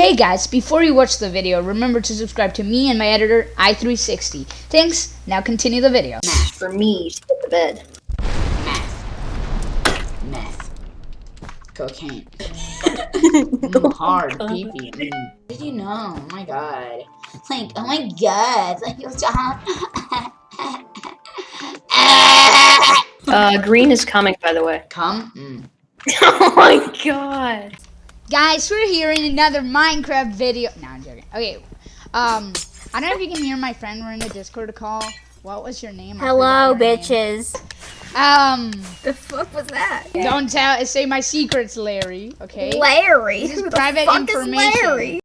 Hey guys, before you watch the video, remember to subscribe to me and my editor, i360. Thanks, now continue the video. Math. For me to get to bed. Meth. Cocaine. Hard pee-pee. Did you know? Oh my god. Like, oh my god. Like, it was so hot. Green is coming, by the way. Come? Oh my god. Guys, we're here in another Minecraft video. No, I'm joking. Okay, I don't know if you can hear my friend. We're in a Discord call. What was your name? Hello, bitches. The fuck was that? Don't say my secrets, Larry. Okay. Larry. This is Who the private fuck information. is Larry?